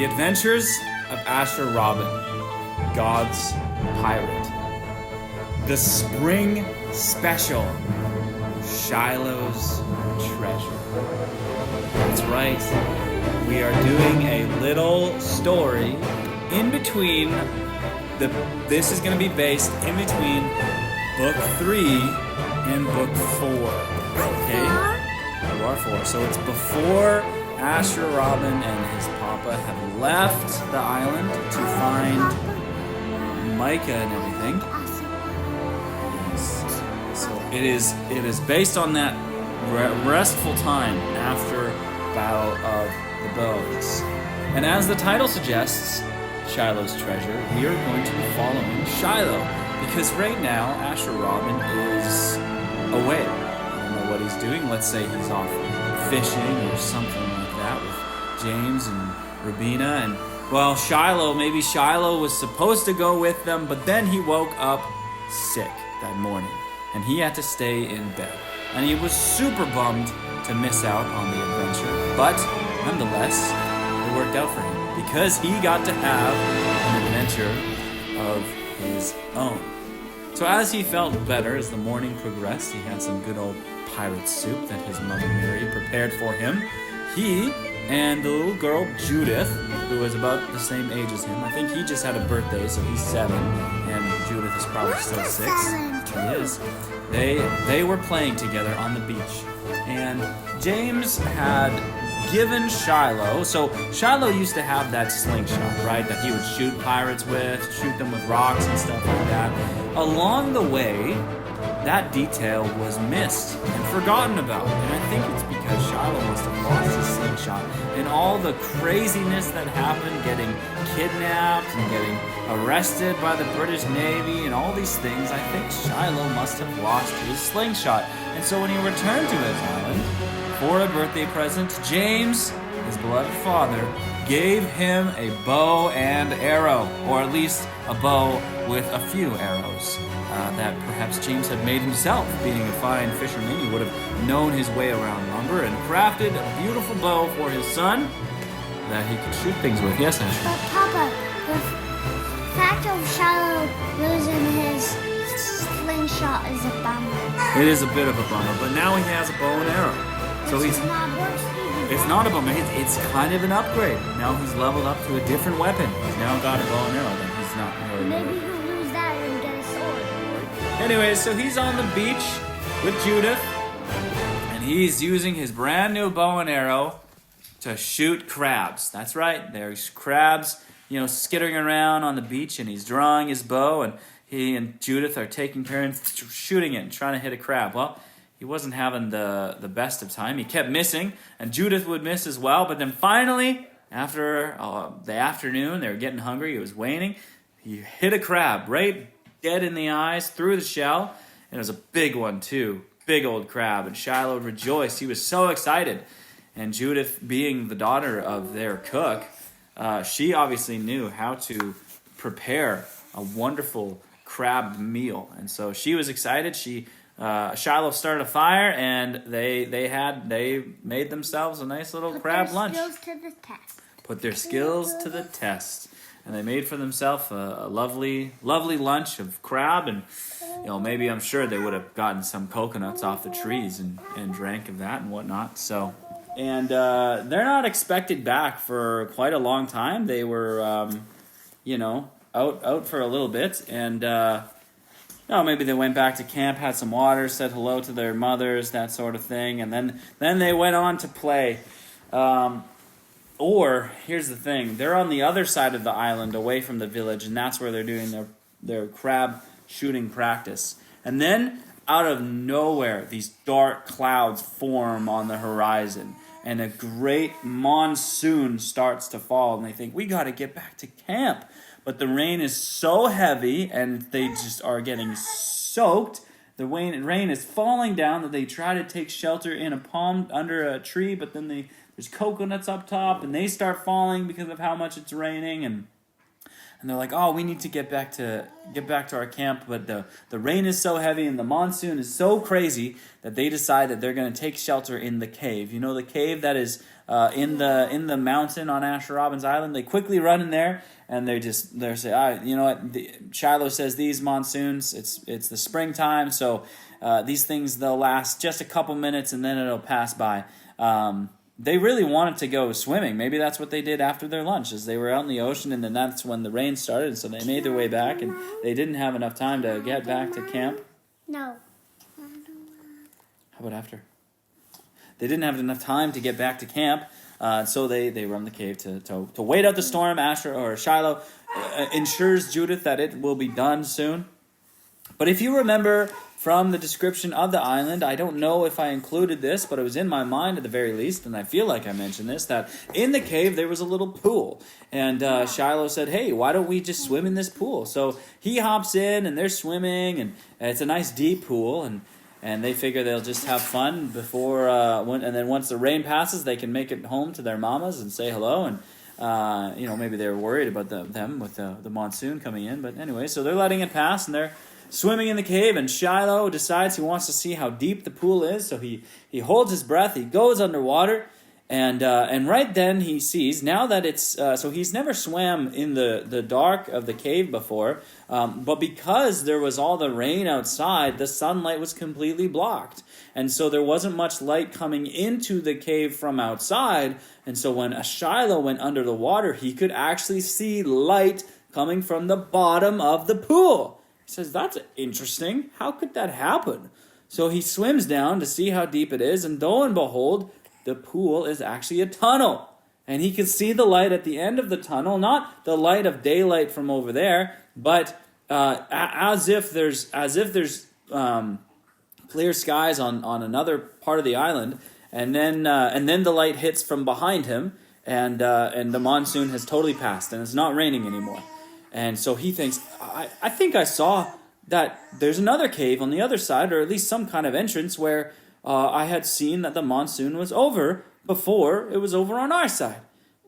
The Adventures of Asher Robin, God's Pirate. The Spring Special, Shiloh's Treasure. That's right. We are doing a little story in between. This is going to be based in between Book 3 and Book 4. Okay? You are 4. So it's before Asher Robin and his papa have left the island to find Micah and everything. Yes. So it is based on that restful time after Battle of the Bows. And as the title suggests, Shiloh's Treasure, we are going to be following Shiloh, because right now Asher Robin is away. I don't know what he's doing. Let's say he's off fishing or something like that with James and Rubina. And well, maybe Shiloh was supposed to go with them, but then he woke up sick that morning and he had to stay in bed. And he was super bummed to miss out on the adventure, but nonetheless, it worked out for him because he got to have an adventure of his own. So as he felt better as the morning progressed, he had some good old pirate soup that his mother Mary prepared for him. He and the little girl Judith, who was about the same age as him, I think he just had a birthday, so he's 7, and Judith is probably still 6. He is. They were playing together on the beach, and James had given Shiloh, so Shiloh used to have that slingshot, right, that he would shoot pirates with, shoot them with rocks and stuff like that. Along the way, that detail was missed and forgotten about, and I think it's because Shiloh must have lost his slingshot and all the craziness that happened, getting kidnapped and getting arrested by the British Navy and all these things. I think Shiloh must have lost his slingshot, and so when he returned to his island for a birthday present, James, his beloved father, gave him a bow and arrow, or at least a bow with a few arrows that perhaps James had made himself. Being a fine fisherman, he would have known his way around lumber and crafted a beautiful bow for his son that he could shoot things with. Yes, Asher? But Papa, the fact of Shiloh losing his slingshot is a bummer. It is a bit of a bummer, but now he has a bow and arrow. So it's not a bummer. It's kind of an upgrade. Now he's leveled up to a different weapon. He's now got a bow and arrow that he's not really. Maybe he'll lose that and get a sword. Anyway, so he's on the beach with Judith, and he's using his brand new bow and arrow to shoot crabs. That's right. There's crabs, skittering around on the beach, and he's drawing his bow, and he and Judith are taking turns shooting it and trying to hit a crab. Well, he wasn't having the best of time. He kept missing, and Judith would miss as well. But then finally, after the afternoon, they were getting hungry. It was waning. He hit a crab right dead in the eyes, through the shell, and it was a big one too. Big old crab, and Shiloh rejoiced. He was so excited. And Judith, being the daughter of their cook, she obviously knew how to prepare a wonderful crab meal. And so she was excited. Shiloh started a fire, and they made themselves a nice little crab lunch. Put their skills to the test. And they made for themselves a lovely lunch of crab, and maybe I'm sure they would have gotten some coconuts off the trees and drank of that and whatnot. So, and they're not expected back for quite a long time. They were, out for a little bit, and maybe they went back to camp, had some water, said hello to their mothers, that sort of thing, and then they went on to play. Or, here's the thing, they're on the other side of the island, away from the village, and that's where they're doing their crab shooting practice. And then, out of nowhere, these dark clouds form on the horizon, and a great monsoon starts to fall, and they think, we gotta get back to camp. But the rain is so heavy, and they just are getting soaked. The rain is falling down that they try to take shelter in a palm under a tree, but then there's coconuts up top, and they start falling because of how much it's raining. And And they're like, oh, we need to get back to our camp, but the rain is so heavy and the monsoon is so crazy that they decide that they're going to take shelter in the cave. You know, the cave that is in the mountain on Asher Robbins Island. They quickly run in there and they say, all right, you know what? Shiloh says these monsoons, it's the springtime, so these things, they'll last just a couple minutes and then it'll pass by. They really wanted to go swimming. Maybe that's what they did after their lunch, is they were out in the ocean, and then that's when the rain started, so they made their way back, and they didn't have enough time to get back to camp. No. How about after? They didn't have enough time to get back to camp, so they run the cave to wait out the storm. Shiloh ensures Judith that it will be done soon. But if you remember from the description of the island, I don't know if I included this, but it was in my mind at the very least, and I feel like I mentioned this, that in the cave there was a little pool. And Shiloh said, hey, why don't we just swim in this pool? So he hops in, and they're swimming, and it's a nice deep pool, and they figure they'll just have fun before, and then once the rain passes, they can make it home to their mamas and say hello, and maybe they were worried about them with the monsoon coming in. But anyway, so they're letting it pass, and they're swimming in the cave, and Shiloh decides he wants to see how deep the pool is, so he holds his breath, he goes underwater, and right then he sees, now that it's, so he's never swam in the dark of the cave before, but because there was all the rain outside, the sunlight was completely blocked, and so there wasn't much light coming into the cave from outside, and so when Shiloh went under the water, he could actually see light coming from the bottom of the pool. He says, that's interesting. How could that happen? So he swims down to see how deep it is, and lo and behold, the pool is actually a tunnel. And he can see the light at the end of the tunnel, not the light of daylight from over there, but as if there's clear skies on another part of the island, and then the light hits from behind him, and the monsoon has totally passed, and it's not raining anymore. And so he thinks, I think I saw that there's another cave on the other side, or at least some kind of entrance where I had seen that the monsoon was over before it was over on our side.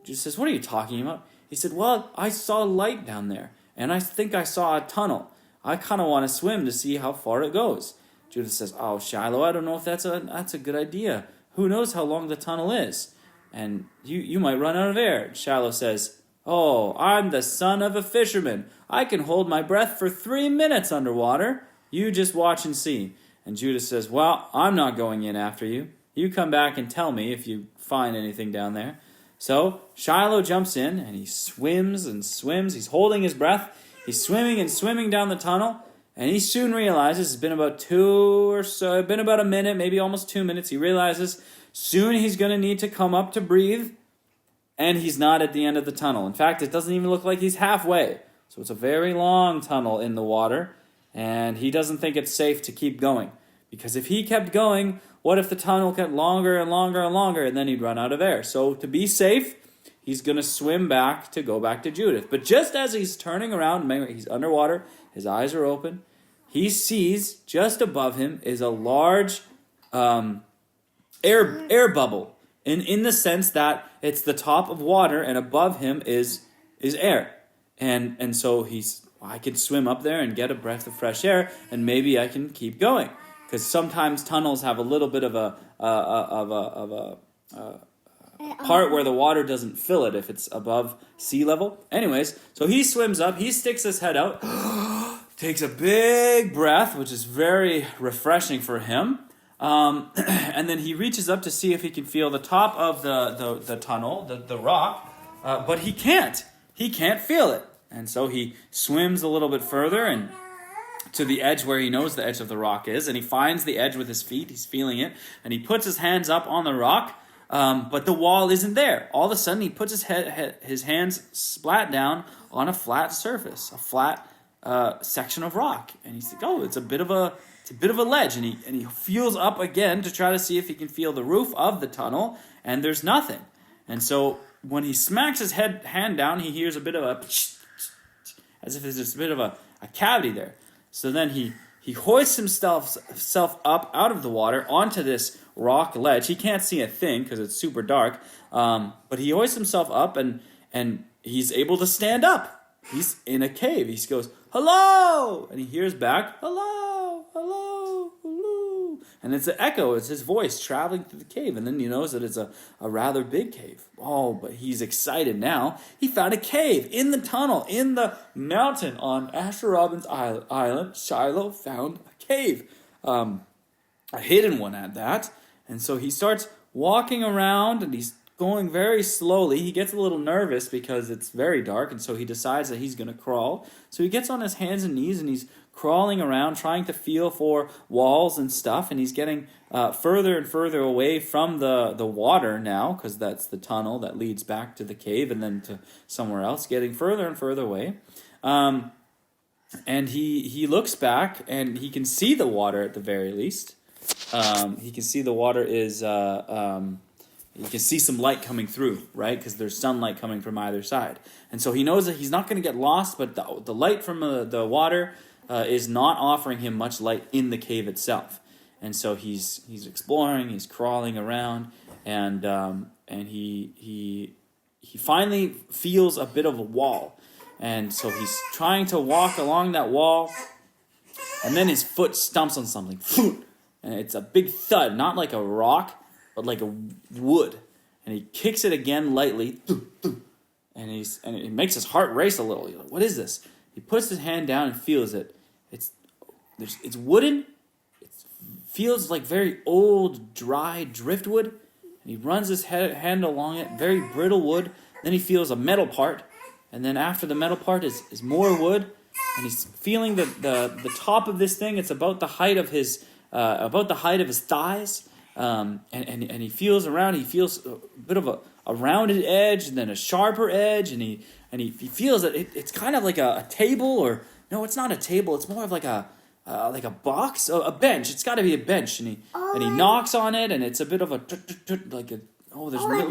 Jesus says, what are you talking about? He said, well, I saw light down there, and I think I saw a tunnel. I kind of want to swim to see how far it goes. Judith says, oh, Shiloh, I don't know if that's a good idea. Who knows how long the tunnel is? And you might run out of air. Shiloh says, oh, I'm the son of a fisherman. I can hold my breath for 3 minutes underwater. You just watch and see. And Judith says, well, I'm not going in after you. You come back and tell me if you find anything down there. So Shiloh jumps in, and he swims and swims. He's holding his breath. He's swimming and swimming down the tunnel. And he soon realizes, it's been about a minute, maybe almost 2 minutes. He realizes soon he's going to need to come up to breathe. And he's not at the end of the tunnel. In fact, it doesn't even look like he's halfway. So it's a very long tunnel in the water, and he doesn't think it's safe to keep going. Because if he kept going, what if the tunnel got longer and longer and longer, and then he'd run out of air? So to be safe, he's going to swim back to go back to Judith. But just as he's turning around, he's underwater, his eyes are open, he sees just above him is a large air bubble. In the sense that it's the top of water, and above him is air. And so I could swim up there and get a breath of fresh air, and maybe I can keep going. Because sometimes tunnels have a little bit of a part where the water doesn't fill it if it's above sea level. Anyways, so he swims up, he sticks his head out, takes a big breath, which is very refreshing for him. And then he reaches up to see if he can feel the top of the tunnel, the rock, but he can't. He can't feel it. And so he swims a little bit further and to the edge where he knows the edge of the rock is, and he finds the edge with his feet. He's feeling it, and he puts his hands up on the rock, but the wall isn't there. All of a sudden, he puts his hands splat down on a flat surface, a flat section of rock, and he's like, "Oh, it's a bit of a ledge." And he feels up again to try to see if he can feel the roof of the tunnel, and there's nothing. And so when he smacks his hand down, he hears a bit of as if there's just a bit of a cavity there. So then he hoists himself up out of the water onto this rock ledge. He can't see a thing because it's super dark, but he hoists himself up and he's able to stand up. he's in a cave. He goes, hello! And he hears back, hello, hello, hello. And it's an echo. It's his voice traveling through the cave. And then he knows that it's a rather big cave. Oh, but he's excited now. He found a cave in the tunnel, in the mountain on Asher Robbins Island. Shiloh found a cave, a hidden one at that. And so he starts walking around, and he's going very slowly. He gets a little nervous because it's very dark, and so he decides that he's going to crawl. So he gets on his hands and knees, and he's crawling around, trying to feel for walls and stuff, and he's getting further and further away from the water now, because that's the tunnel that leads back to the cave and then to somewhere else, getting further and further away. And he looks back, and he can see the water at the very least. He can see the water is... you can see some light coming through, right? Because there's sunlight coming from either side. And so he knows that he's not going to get lost, but the light from the water is not offering him much light in the cave itself. And so he's exploring, he's crawling around, and he finally feels a bit of a wall. And so he's trying to walk along that wall, and then his foot stumps on something. And it's a big thud, not like a rock, but like a wood. And he kicks it again lightly, and it makes his heart race a little. He's like, what is this? He puts his hand down and feels it. It's wooden. It feels like very old, dry driftwood. And he runs his hand along it, very brittle wood. Then he feels a metal part, and then after the metal part is more wood. And he's feeling the top of this thing. It's about the height of his thighs. And he feels around. He feels a bit of a rounded edge, and then a sharper edge, and he feels that it's kind of like a table, or no, it's not a table. It's more of like a box, a bench. It's got to be a bench, and he knocks on it, and it's a bit of there's a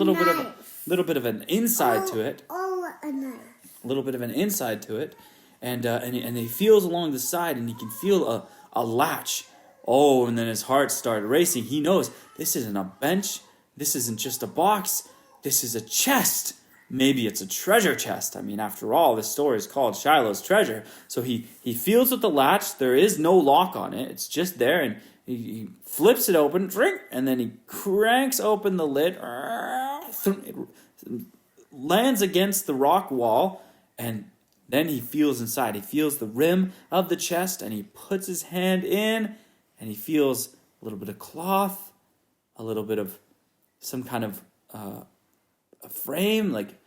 little bit of an inside to it. A little bit of an inside to it, and he feels along the side, and he can feel a latch. Oh, and then his heart started racing. He knows this isn't a bench. This isn't just a box. This is a chest. Maybe it's a treasure chest. I mean, after all, this story is called Shiloh's Treasure. So he feels with the latch. There is no lock on it. It's just there, and he flips it open, and then he cranks open the lid. It lands against the rock wall, and then he feels inside. He feels the rim of the chest, and he puts his hand in, and he feels a little bit of cloth, a little bit of some kind of a frame, like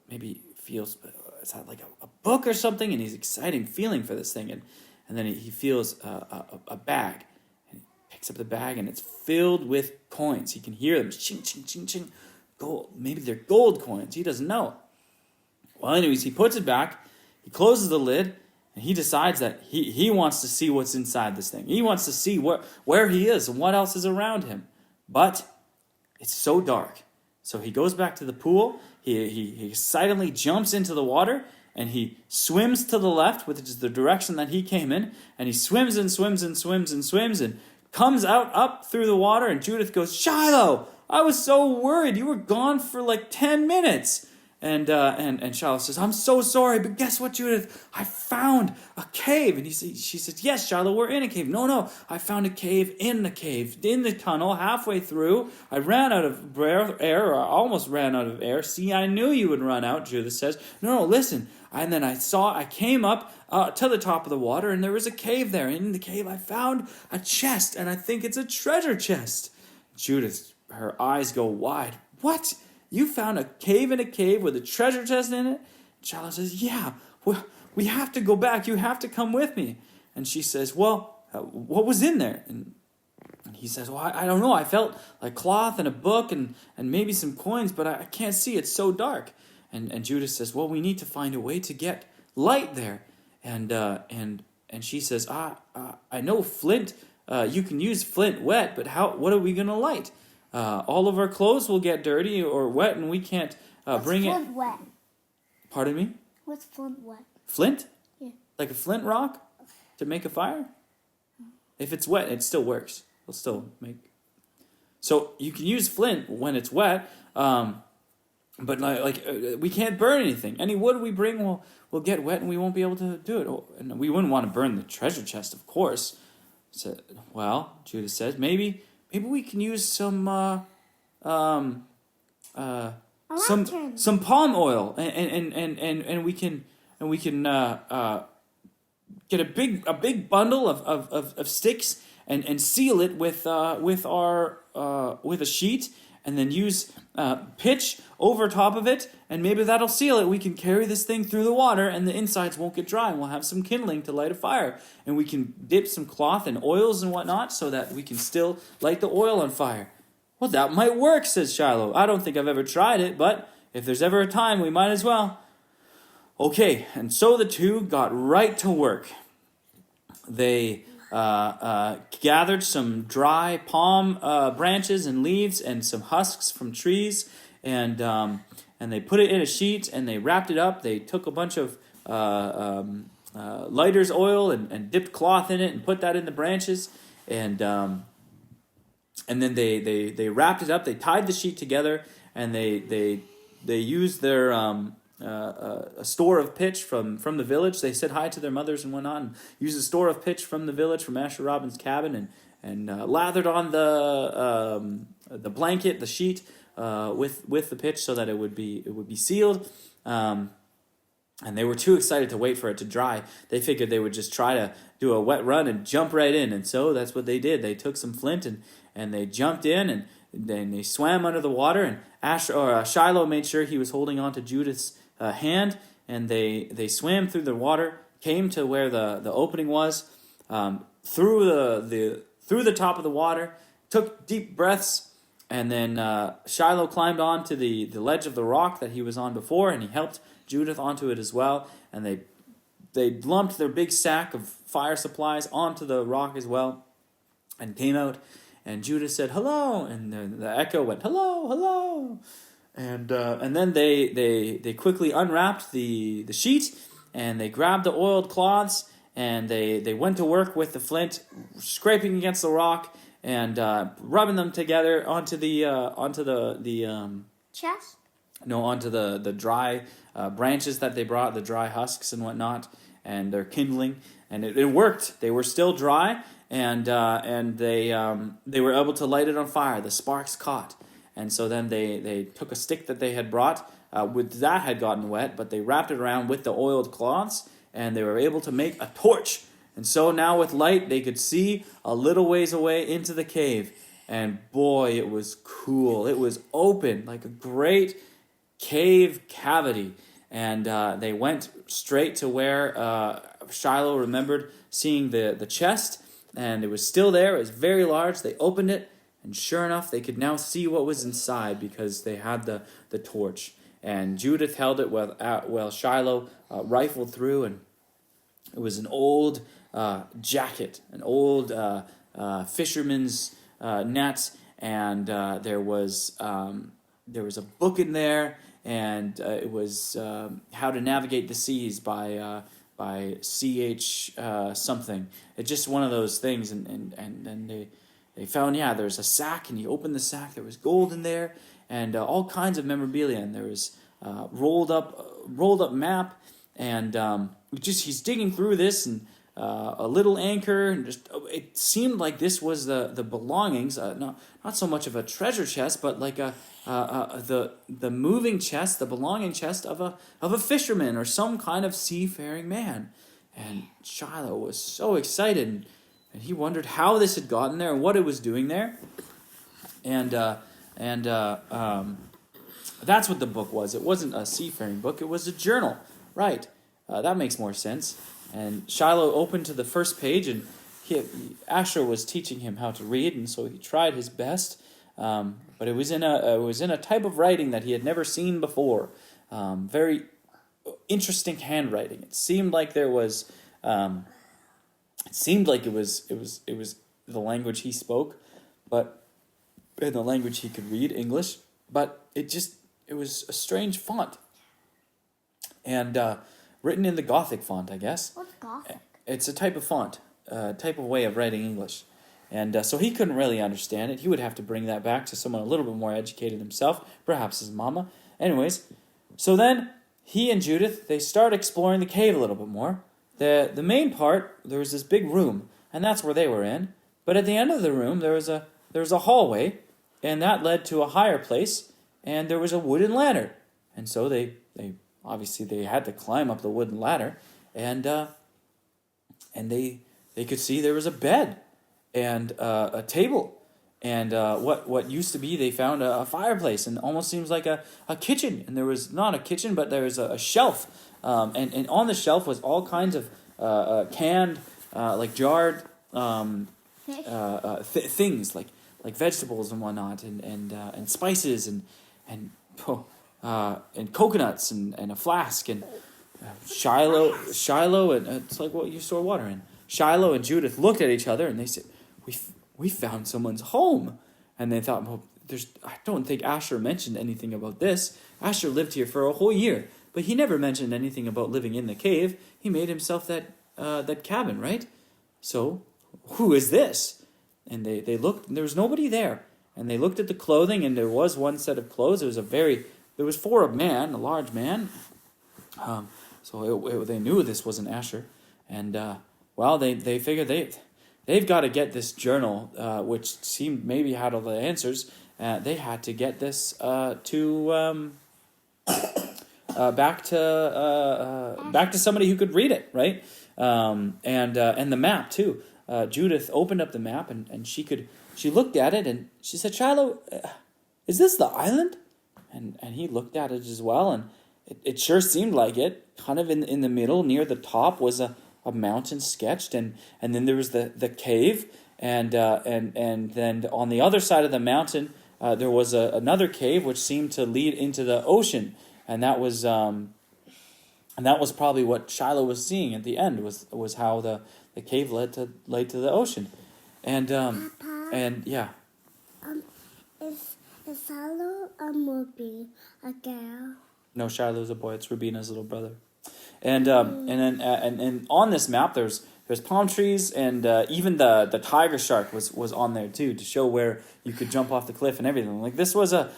maybe feels it's like a book or something, and he's excited feeling for this thing, and then he feels a bag, and he picks up the bag, and it's filled with coins. He can hear them, ching, ching, ching, ching, gold. Maybe they're gold coins. He doesn't know. Well, anyways, he puts it back, he closes the lid, and he decides that he wants to see what's inside this thing. He wants to see where he is and what else is around him. But it's so dark. So he goes back to the pool. He excitedly jumps into the water, and he swims to the left, which is the direction that he came in. And he swims and swims and swims and swims and comes out up through the water. And Judith goes, Shiloh, I was so worried. You were gone for like 10 minutes. And Shiloh says, I'm so sorry, but guess what, Judith? I found a cave. And she says, yes, Shiloh, we're in a cave. No, I found a cave, in the tunnel, halfway through. I ran out of air, or I almost ran out of air. See, I knew you would run out, Judith says. No, listen. And then I came up to the top of the water, and there was a cave there. In the cave, I found a chest, and I think it's a treasure chest. Judith, her eyes go wide. What? You found a cave in a cave with a treasure chest in it? Shiloh says, yeah, we have to go back. You have to come with me. And she says, well, what was in there? And he says, well, I don't know. I felt like cloth and a book and maybe some coins, but I can't see. It's so dark. And Judith says, well, we need to find a way to get light there. And she says, I know flint. You can use flint wet, but what are we going to light? All of our clothes will get dirty or wet, and we can't bring it. What's flint wet? Pardon me? What's flint wet? Flint? Yeah. Like a flint rock to make a fire? If it's wet, it still works. It'll still make. So you can use flint when it's wet, but we can't burn anything. Any wood we bring will get wet, and we won't be able to do it. Oh, and we wouldn't want to burn the treasure chest, of course. So, well, Judith says, maybe we can use some some palm oil, and we can get a big bundle of sticks and seal it with a sheet, and then use pitch over top of it, and maybe that'll seal it. We can carry this thing through the water, and the insides won't get dry, and we'll have some kindling to light a fire. And we can dip some cloth in oils and whatnot so that we can still light the oil on fire. Well, that might work, says Shiloh. I don't think I've ever tried it, but if there's ever a time, we might as well. Okay, and so the two got right to work. They gathered some dry palm branches and leaves and some husks from trees, and they put it in a sheet, and they wrapped it up. They took a bunch of lighter's oil and dipped cloth in it and put that in the branches, and then they wrapped it up. They tied the sheet together, and they used their a store of pitch from the village. They said hi to their mothers and whatnot, and used a store of pitch from the village, from Asher Robin's cabin, and lathered on the blanket, the sheet, with the pitch so that it would be sealed. And they were too excited to wait for it to dry. They figured they would just try to do a wet run and jump right in, and so that's what they did. They took some flint and they jumped in, and then they swam under the water. And Shiloh made sure he was holding on to Judith's hand, and they swam through the water, came to where the opening was, through the top of the water, took deep breaths, and then Shiloh climbed onto the ledge of the rock that he was on before, and he helped Judith onto it as well. And they lumped their big sack of fire supplies onto the rock as well, and came out. And Judith said hello, and the echo went hello, hello. And then they quickly unwrapped the sheet, and they grabbed the oiled cloths, and they went to work with the flint, scraping against the rock and rubbing them together onto the chest. No, onto the dry branches that they brought, the dry husks and whatnot, and their kindling, and it worked. They were still dry, and they were able to light it on fire. The sparks caught. And so then they took a stick that they had brought, that had gotten wet, but they wrapped it around with the oiled cloths, and they were able to make a torch. And so now with light, they could see a little ways away into the cave. And boy, it was cool. It was open, like a great cave cavity. And they went straight to where Shiloh remembered seeing the chest, and it was still there. It was very large. They opened it, and sure enough, they could now see what was inside because they had the torch. And Judith held it while Shiloh rifled through, and it was an old jacket, an old fisherman's net, and there was a book in there, and it was How to Navigate the Seas by C.H. something. It's just one of those things, and then they found, there's a sack, and he opened the sack. There was gold in there, and all kinds of memorabilia, and there was rolled up map, and he's digging through this, and a little anchor, and just it seemed like this was the belongings, not so much of a treasure chest, but like the moving chest, the belonging chest of a fisherman or some kind of seafaring man. And Shiloh was so excited, and he wondered how this had gotten there and what it was doing there. And that's what the book was. It wasn't a seafaring book. It was a journal. Right. That makes more sense. And Shiloh opened to the first page, and Asher was teaching him how to read, and so he tried his best. But it was in a type of writing that he had never seen before. Very interesting handwriting. It seemed like there was. It seemed like it was the language he spoke, but in the language he could read, English. But it was a strange font, and written in the Gothic font, I guess. What's Gothic? It's a type of font, type of way of writing English. And so he couldn't really understand it. He would have to bring that back to someone a little bit more educated himself, perhaps his mama. Anyways, so then he and Judith, they start exploring the cave a little bit more. The main part, there was this big room, and that's where they were in. But at the end of the room, there was a hallway, and that led to a higher place, and there was a wooden ladder. And so they obviously they had to climb up the wooden ladder, and they could see there was a bed and a table. And what used to be, they found a fireplace, and almost seems like a kitchen. And there was not a kitchen, but there was a shelf. And on the shelf was all kinds of canned, like jarred things, like vegetables and whatnot, and spices and coconuts and a flask and Shiloh and it's like what you store water in. Shiloh and Judith looked at each other and they said, We found someone's home. And they thought, well, I don't think Asher mentioned anything about this. Asher lived here for a whole year, but he never mentioned anything about living in the cave. He made himself that cabin, right? So, who is this? And they looked, and there was nobody there. And they looked at the clothing, and there was one set of clothes. There was for a man, a large man. So they knew this wasn't Asher. And, they figured they've got to get this journal, which seemed maybe had all the answers. They had to get this back to somebody who could read it, right? And the map too. Judith opened up the map and she looked at it and she said, "Shiloh, is this the island?" And he looked at it as well, and it sure seemed like it. Kind of in the middle, near the top, was a mountain sketched, and then there was the cave, and then on the other side of the mountain there was another cave which seemed to lead into the ocean, and that was probably what Shiloh was seeing at the end, was how the cave led to the ocean, and Papa, and yeah. Is Shiloh a movie a girl? No, Shiloh's a boy. It's Rubina's little brother. And then on this map there's palm trees, and even the tiger shark was on there too, to show where you could jump off the cliff and everything. Like this was a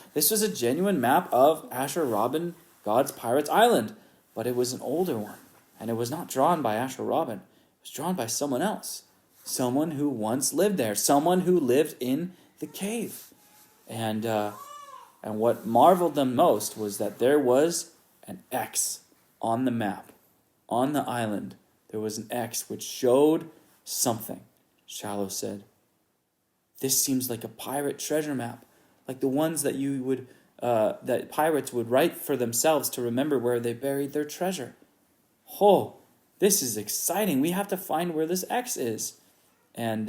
genuine map of Asher Robin, God's Pirates Island, but it was an older one, and it was not drawn by Asher Robin. It was drawn by someone else, someone who once lived there, someone who lived in the cave, and what marveled them most was that there was an X on the map. On the island, there was an X which showed something. Shiloh said, "This seems like a pirate treasure map, like the ones that that pirates would write for themselves to remember where they buried their treasure. Oh, this is exciting. We have to find where this X is." And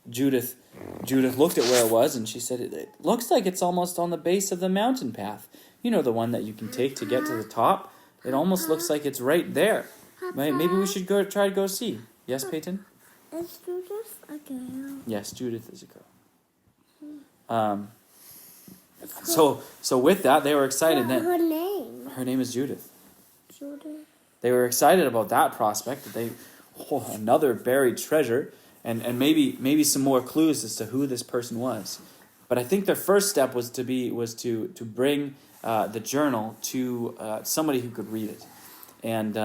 Judith looked at where it was, and she said, "It looks like it's almost on the base of the mountain path. You know, the one that you can take to get to the top. It almost looks like it's right there. Right? Maybe we should try to go see." Yes, Peyton? Is Judith a girl? Yes, Judith is a girl. So with that, they were excited. What's her name? Her name is Judith. Judith. They were excited about that prospect, that another buried treasure, and maybe some more clues as to who this person was. But I think their first step was to bring the journal to somebody who could read it, and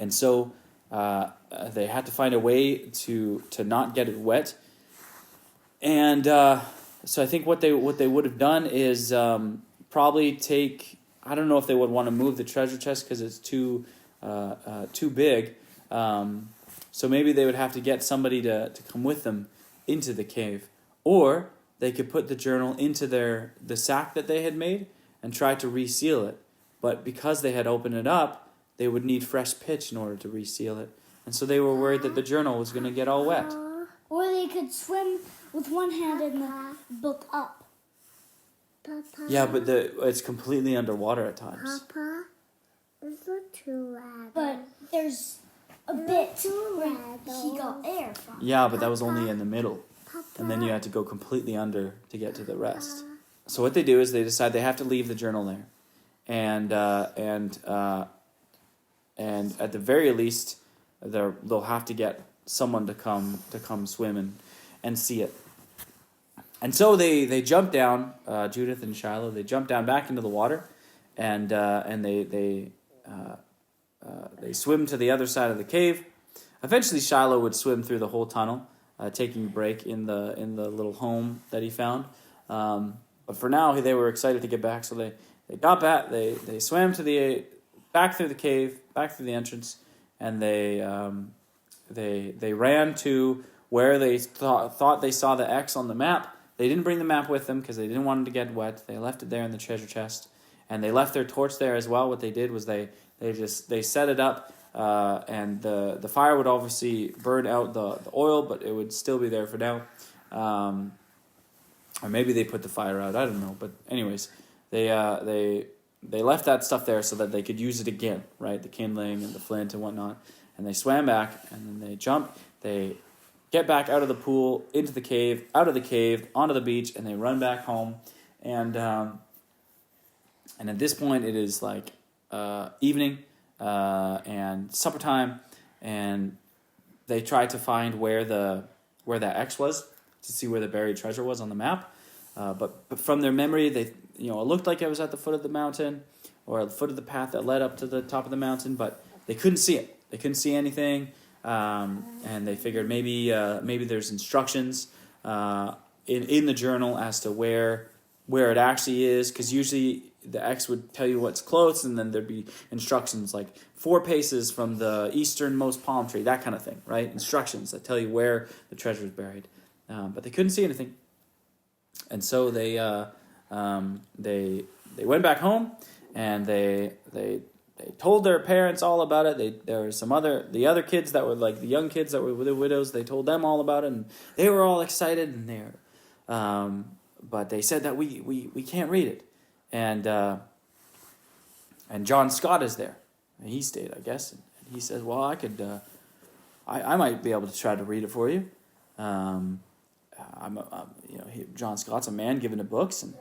so they had to find a way to not get it wet, and so I think what they would have done is probably take. I don't know if they would want to move the treasure chest because it's too big. So maybe they would have to get somebody to come with them into the cave. Or they could put the journal into the sack that they had made and try to reseal it. But because they had opened it up, they would need fresh pitch in order to reseal it. And so they were worried that the journal was going to get all wet. Or they could swim with one hand and the book up. Papa. Yeah, but it's completely underwater at times. Papa, is it too red? But there's a bit where he got air from. Yeah, but that was only in the middle. And then you had to go completely under to get to the rest. So what they do is they decide they have to leave the journal there. And at the very least, they'll have to get someone to come swim and see it. And so they jump down, Judith and Shiloh. They jump down back into the water, and they swim to the other side of the cave. Eventually, Shiloh would swim through the whole tunnel, taking a break in the little home that he found. But for now, they were excited to get back, so they got back. They swam to back through the cave, back through the entrance, and they ran to where they thought they saw the X on the map. They didn't bring the map with them because they didn't want it to get wet. They left it there in the treasure chest, and they left their torch there as well. What they did was they set it up, and the fire would obviously burn out the oil, but it would still be there for now. Or maybe they put the fire out. I don't know. But anyways, they left that stuff there so that they could use it again, right? The kindling and the flint and whatnot. And they swam back, and then they jump. They get back out of the pool, into the cave, out of the cave, onto the beach, and they run back home. And at this point, it is like evening and supper time, and they try to find where that X was to see where the buried treasure was on the map. But from their memory, it looked like it was at the foot of the mountain or at the foot of the path that led up to the top of the mountain, but they couldn't see it. They couldn't see anything. And they figured maybe there's instructions in the journal as to where it actually is, because usually the X would tell you what's close, and then there'd be instructions like 4 paces from the easternmost palm tree, that kind of thing, right? Instructions that tell you where the treasure is buried, but they couldn't see anything, and so they went back home, and they told their parents all about it. There were the other kids that were like the young kids that were with the widows. They told them all about it, and they were all excited. And but they said that we can't read it, and John Scott is there, and he stayed, I guess. And he says, "Well, I could, I might be able to try to read it for you. John Scott's a man given to books, and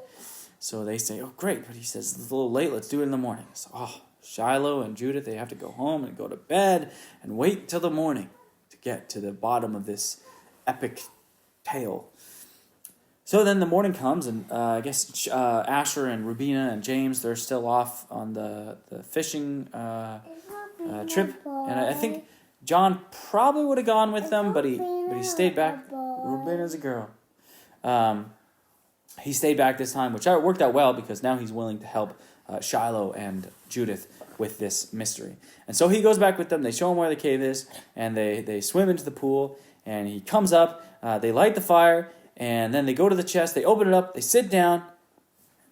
so they say, oh, great. But he says, it's a little late. Let's do it in the morning. So, Shiloh and Judith, they have to go home and go to bed and wait till the morning to get to the bottom of this epic tale. So then the morning comes, and I guess Asher and Rubina and James, they're still off on the fishing trip. And I think John probably would have gone with them, but he stayed back. Rubina's a girl. He stayed back this time, which worked out well because now he's willing to help Shiloh and Judith with this mystery. And so he goes back with them. They show him where the cave is, and they swim into the pool, and he comes up. They light the fire, and then they go to the chest. They open it up. They sit down.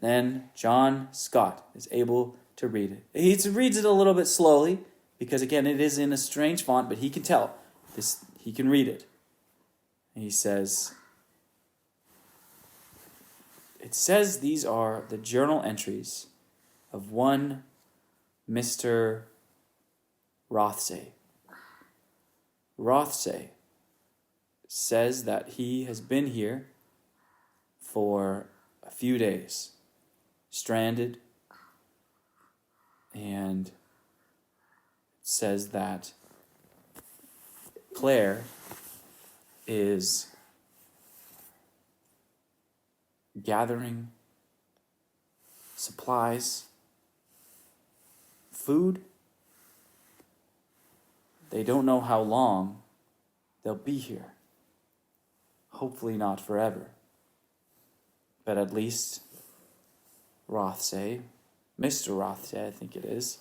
Then John Scott is able to read it. He reads it a little bit slowly because, again, it is in a strange font, but he can tell. He can read it. And he says, it says these are the journal entries of one Mr. Rothsay. Rothsay says that he has been here for a few days, stranded, and says that Claire is gathering supplies, food. They don't know how long they'll be here. Hopefully not forever. But at least Rothsay, Mr. Rothsay, I think it is,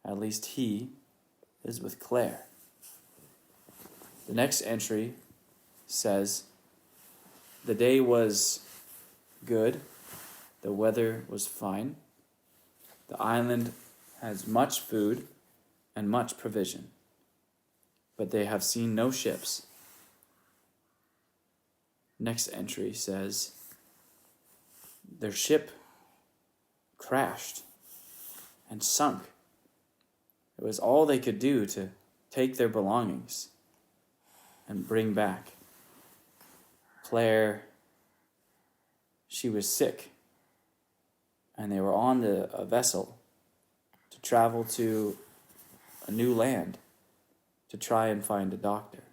at least he is with Claire. The next entry says, the day was good, the weather was fine, the island has much food and much provision, but they have seen no ships. Next entry says, their ship crashed and sunk. It was all they could do to take their belongings and bring back. Claire, she was sick, and they were on a vessel to travel to a new land to try and find a doctor.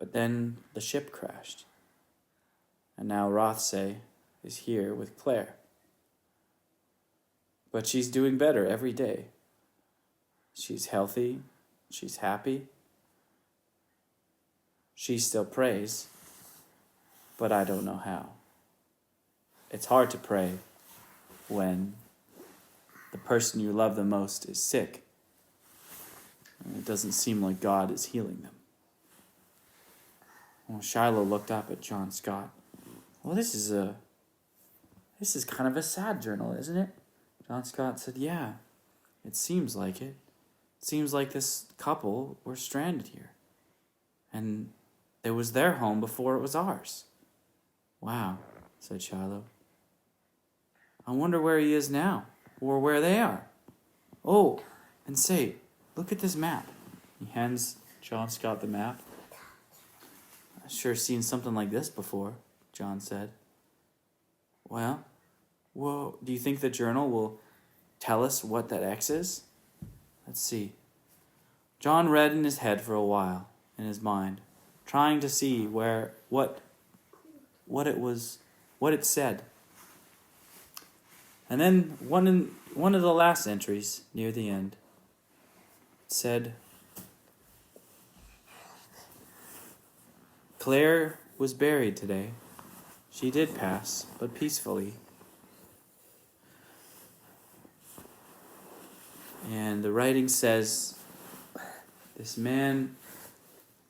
But then the ship crashed. And now Rothsay is here with Claire. But she's doing better every day. She's healthy. She's happy. She still prays. But I don't know how. It's hard to pray when the person you love the most is sick. And it doesn't seem like God is healing them. Well, Shiloh looked up at John Scott. Well, this is kind of a sad journal, isn't it? John Scott said, yeah, it seems like it. It seems like this couple were stranded here. And it was their home before it was ours. Wow, said Shiloh. I wonder where he is now, or where they are. Oh, and say, look at this map. He hands John Scott the map. I've sure seen something like this before, John said. Well, do you think the journal will tell us what that X is? Let's see. John read in his head for a while, in his mind, trying to see what it said. And then one of the last entries near the end said, Claire was buried today. She did pass, but peacefully. And the writing says, this man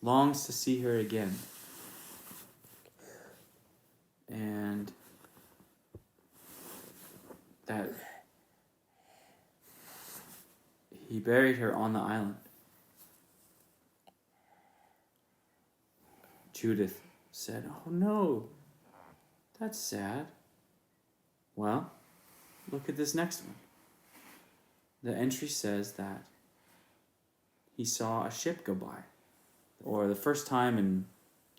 longs to see her again. And that he buried her on the island. Judith said, oh no, that's sad. Well, look at this next one. The entry says that he saw a ship go by, or the first time in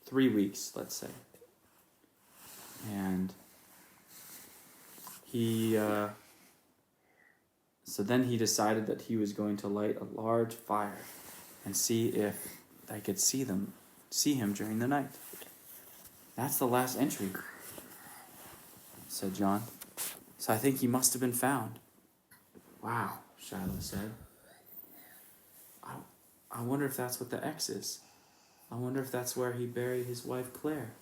3 weeks, let's say. And so then he decided that he was going to light a large fire and see if I could see him during the night. That's the last entry, said John. So I think he must have been found. Wow, Shiloh said. I wonder if that's what the X is. I wonder if that's where he buried his wife Claire.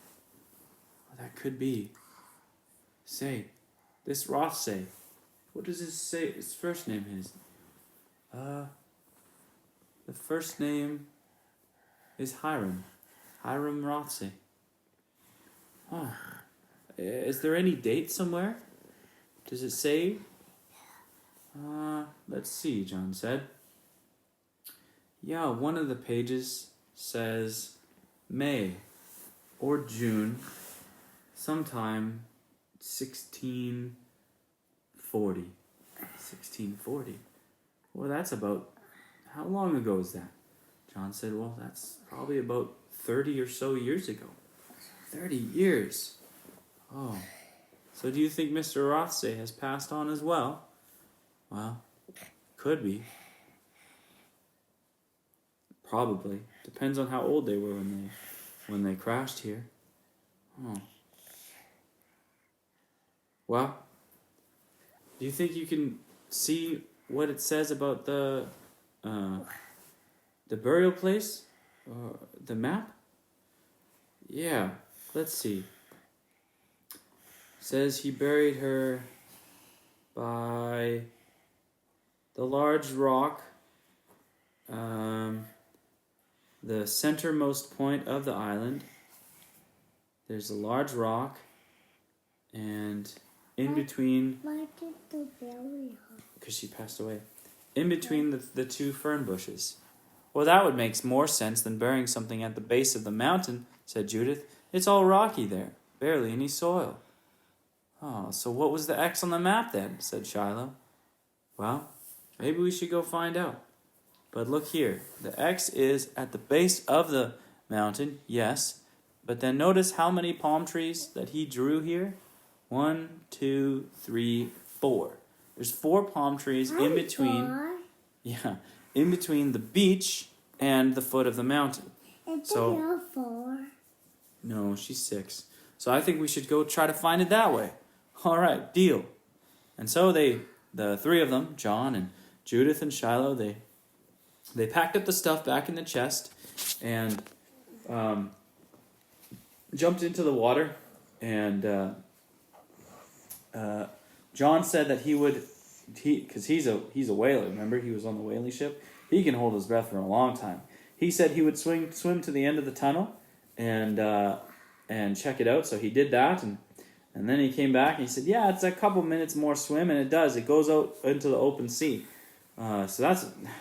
Well, that could be. Say, this Rothsay, what does this say his first name is? The first name is Hiram. Hiram Rothsay. Huh. Is there any date somewhere? Does it say? Let's see, John said. Yeah, one of the pages says May or June, sometime 1640. 1640. Well, that's about, how long ago is that? John said, well, that's probably about 30 or so years ago. 30 years. Oh. So do you think Mr. Rothsay has passed on as well? Well, could be. Probably. Depends on how old they were when they crashed here. Oh. Well, do you think you can see what it says about the burial place? The map? Yeah, let's see. It says he buried her by the large rock, the centermost point of the island. There's a large rock, and in between... Why did the bury her? Because she passed away. In between the two fern bushes. Well, that would make more sense than burying something at the base of the mountain, said Judith. It's all rocky there, barely any soil. Oh, so what was the X on the map then, said Shiloh. Well, maybe we should go find out. But look here, the X is at the base of the mountain, yes. But then notice how many palm trees that he drew here. 1, 2, 3, 4. There's 4 palm trees in between. Yeah, in between the beach and the foot of the mountain. It's so, not 4. No, she's 6. So I think we should go try to find it that way. All right, deal. And so the 3 of them, John and Judith and Shiloh, they packed up the stuff back in the chest and jumped into the water. And John said that because he's a whaler. Remember, he was on the whaling ship. He can hold his breath for a long time. He said he would swim to the end of the tunnel and check it out. So he did that, and then he came back and he said, "Yeah, it's a couple minutes more swim, and it does. It goes out into the open sea. So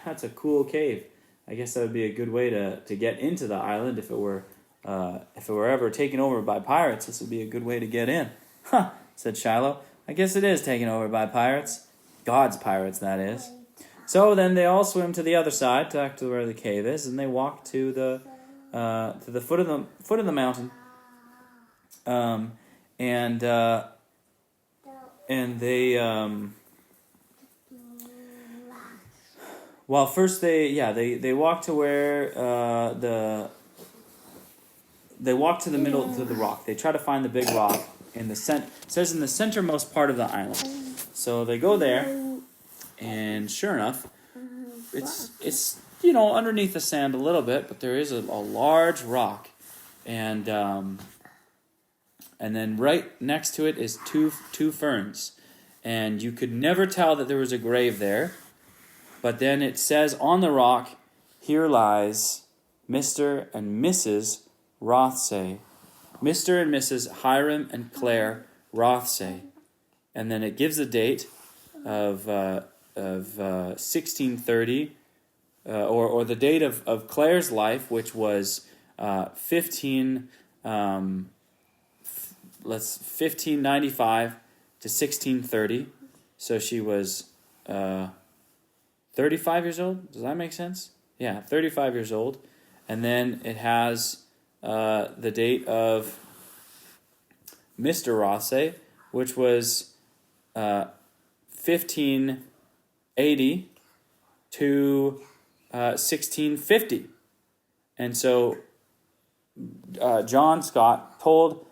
that's a cool cave. I guess that would be a good way to get into the island if it were ever taken over by pirates. This would be a good way to get in." "Huh," said Shiloh. "I guess it is taken over by pirates. God's pirates, that is." So then they all swim to the other side, back to where the cave is, and they walk to the foot of the mountain. And they well, first they walk to where they walk to the middle to the rock. They try to find the big rock in the it says in the centermost part of the island. So they go there. And sure enough, it's underneath the sand a little bit, but there is a large rock, and then right next to it is two ferns, and you could never tell that there was a grave there, but then it says on the rock, "Here lies Mr. and Mrs. Rothsay, Mr. and Mrs. Hiram and Claire Rothsay," and then it gives a date of 1630, or the date of Claire's life, which was 1595 to 1630. So she was 35 years old. Does that make sense? Yeah, 35 years old. And then it has the date of Mr. Rothsay, which was 1580 to 1650. And so John Scott told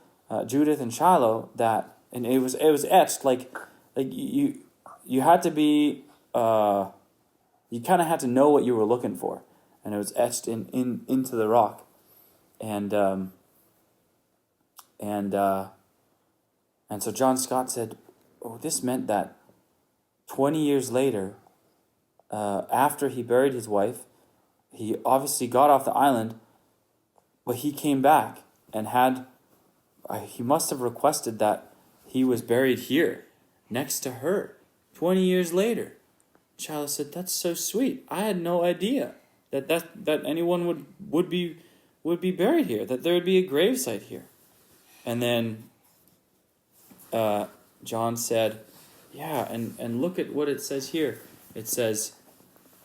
Judith and Shiloh that, and it was etched like you had to be you kind of had to know what you were looking for, and it was etched into the rock, and so John Scott said, "Oh, this meant that 20 years later, after he buried his wife, he obviously got off the island, but he came back and he must have requested that he was buried here, next to her, 20 years later." Shiloh said, "That's so sweet. I had no idea that anyone would be buried here, that there would be a gravesite here." And then John said, "Yeah, and look at what it says here. It says,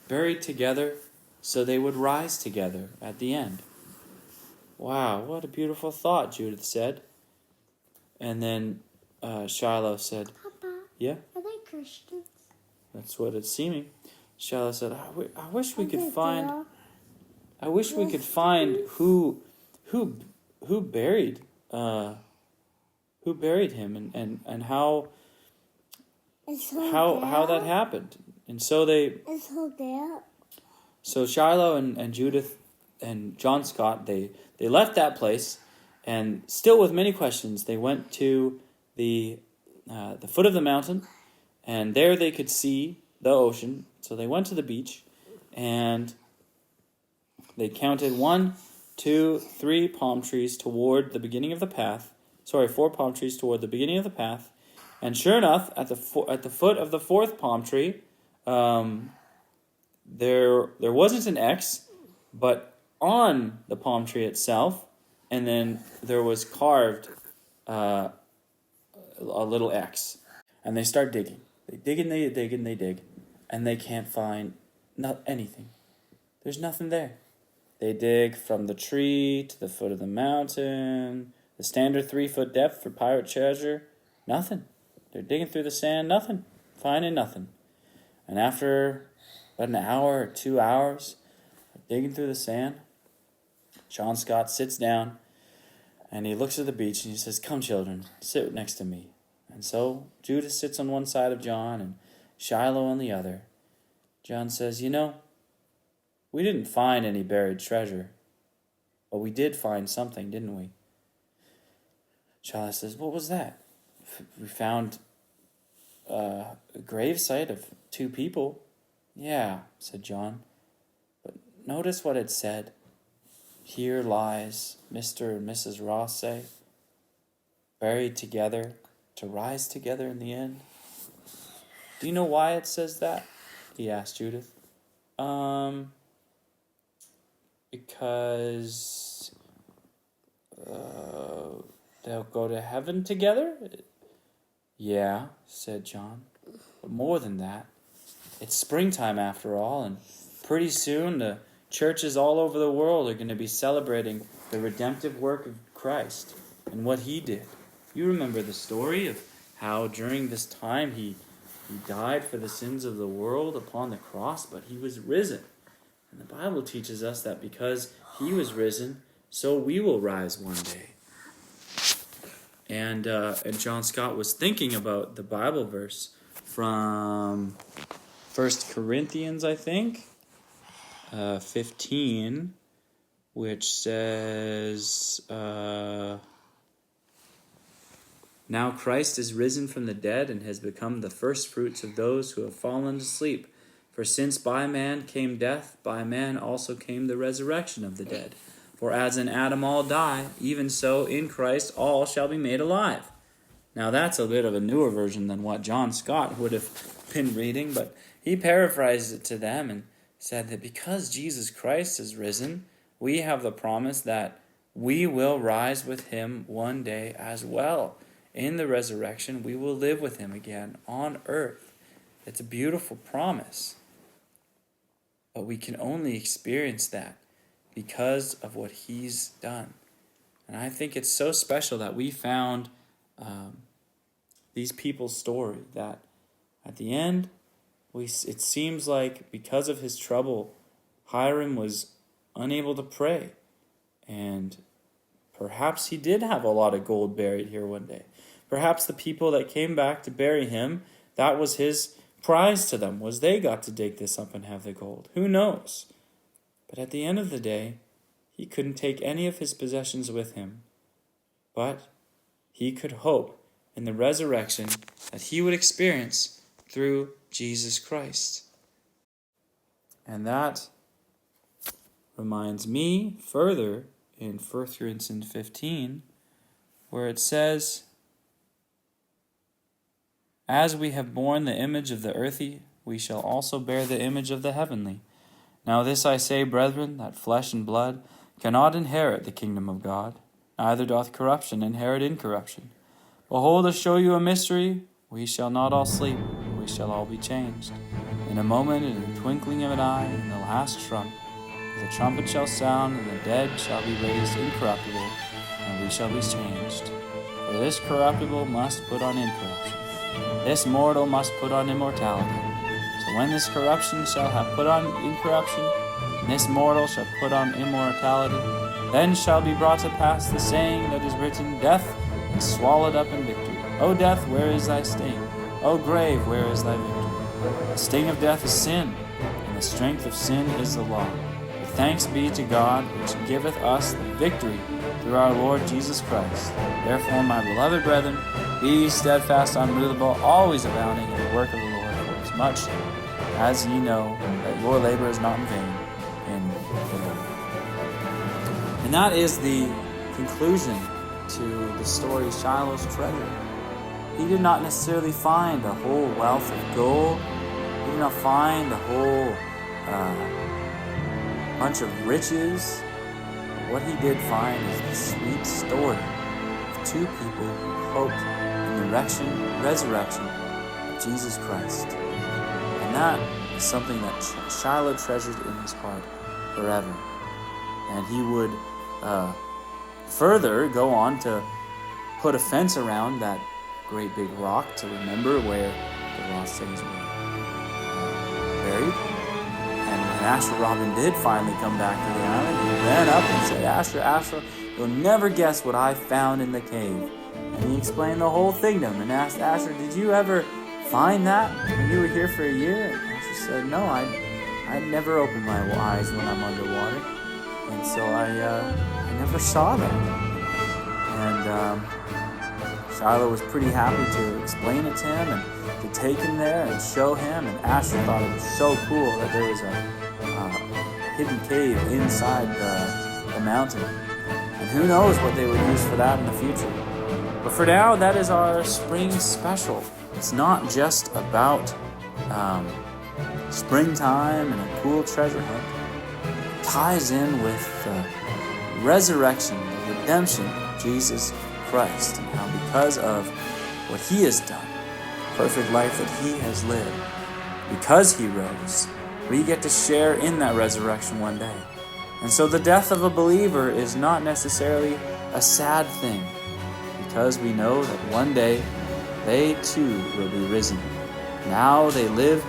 buried together so they would rise together at the end." "Wow, what a beautiful thought," Judith said. And then Shiloh said, "Papa, "Yeah, are they Christians?" that's what it's seeming." Shiloh said, I wish we could find who buried him and how that happened." And so so Shiloh and Judith and John Scott, they left that place, and still with many questions, they went to the foot of the mountain, and there they could see the ocean. So they went to the beach, and they counted 1, 2, 3 palm trees toward the beginning of the path. 4 palm trees toward the beginning of the path. And sure enough, at the foot of the 4th palm tree, there wasn't an X, but on the palm tree itself, and then there was carved a little X. And they start digging. They dig and they dig and they dig, and they can't find anything. There's nothing there. They dig from the tree to the foot of the mountain, the standard 3-foot depth for pirate treasure. Nothing. They're digging through the sand, nothing. Finding nothing. And after about an hour or 2 hours of digging through the sand, John Scott sits down And he looks at the beach and he says, "Come, children, sit next to me." And so Judith sits on one side of John and Shiloh on the other. John says, we didn't find any buried treasure, but we did find something, didn't we? Shiloh says, "What was that?" "We found a gravesite of 2 people. "Yeah," said John. "But notice what it said. Here lies Mr. and Mrs. Ross, say, buried together, to rise together in the end." "Do you know why it says that?" he asked Judith. Because they'll go to heaven together? "Yeah," said John. "But more than that. It's springtime after all, and pretty soon the churches all over the world are going to be celebrating the redemptive work of Christ and what he did. You remember the story of how during this time he died for the sins of the world upon the cross, but he was risen. And the Bible teaches us that because he was risen, so we will rise one day." And John Scott was thinking about the Bible verse from 1 Corinthians, I think, 15, which says, "Now Christ is risen from the dead and has become the firstfruits of those who have fallen asleep. For since by man came death, by man also came the resurrection of the dead. For as in Adam all die, even so in Christ all shall be made alive." Now that's a bit of a newer version than what John Scott would have been reading, but he paraphrased it to them and said that because Jesus Christ is risen, we have the promise that we will rise with him one day as well. In the resurrection, we will live with him again on earth. It's a beautiful promise. But we can only experience that because of what he's done. And I think it's so special that we found these people's story, that at the end, it seems like because of his trouble, Hiram was unable to pray. And perhaps he did have a lot of gold buried here one day. Perhaps the people that came back to bury him, that was his prize to them, was they got to dig this up and have the gold. Who knows? But at the end of the day, he couldn't take any of his possessions with him. But he could hope in the resurrection that he would experience through Jesus Christ. And that reminds me further in 1 Corinthians 15, where it says, "As we have borne the image of the earthy, we shall also bear the image of the heavenly. Now this I say, brethren, that flesh and blood cannot inherit the kingdom of God, neither doth corruption inherit incorruption. Behold, I show you a mystery, we shall not all sleep, we shall all be changed. In a moment, in the twinkling of an eye, in the last trump, the trumpet shall sound, and the dead shall be raised incorruptible, and we shall be changed. For this corruptible must put on incorruption, this mortal must put on immortality. So when this corruption shall have put on incorruption, and this mortal shall put on immortality, then shall be brought to pass the saying that is written, Death is swallowed up in victory. O death, where is thy sting? O grave, where is thy victory? The sting of death is sin, and the strength of sin is the law. But thanks be to God, which giveth us the victory through our Lord Jesus Christ. Therefore, my beloved brethren, be ye steadfast, unmovable, always abounding in the work of the Lord, for as much as ye know that your labor is not in vain in the Lord. And that is the conclusion to the story Shiloh's treasure. He did not necessarily find a whole wealth of gold. He did not find a whole bunch of riches. But what he did find is the sweet story of two people who hoped in the resurrection of Jesus Christ. And that is something that Shiloh treasured in his heart forever. And he would further go on to put a fence around that great big rock to remember where the lost things were buried. And when Asher Robin did finally come back to the island, he ran up and said, Asher, Asher, You'll never guess what I found in the cave." And he explained the whole thing to him and asked Asher, "Did you ever find that when you were here for a year?" And Asher said, "No, I never open my eyes when I'm underwater, and so I never saw that." And Shiloh was pretty happy to explain it to him and to take him there and show him. And Asher thought it was so cool that there was a hidden cave inside the mountain. And who knows what they would use for that in the future. But for now, that is our spring special. It's not just about springtime and a cool treasure hunt. It ties in with the resurrection, the redemption of Jesus Christ, and how because of what he has done, perfect life that he has lived, because he rose, we get to share in that resurrection one day. And so the death of a believer is not necessarily a sad thing, because we know that one day they too will be risen. Now they live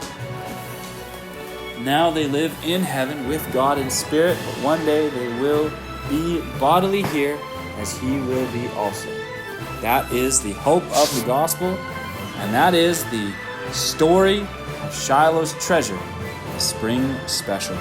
in heaven with God in spirit, but one day they will be bodily here as he will be also. That is the hope of the gospel, and that is the story of Shiloh's treasure, the spring special.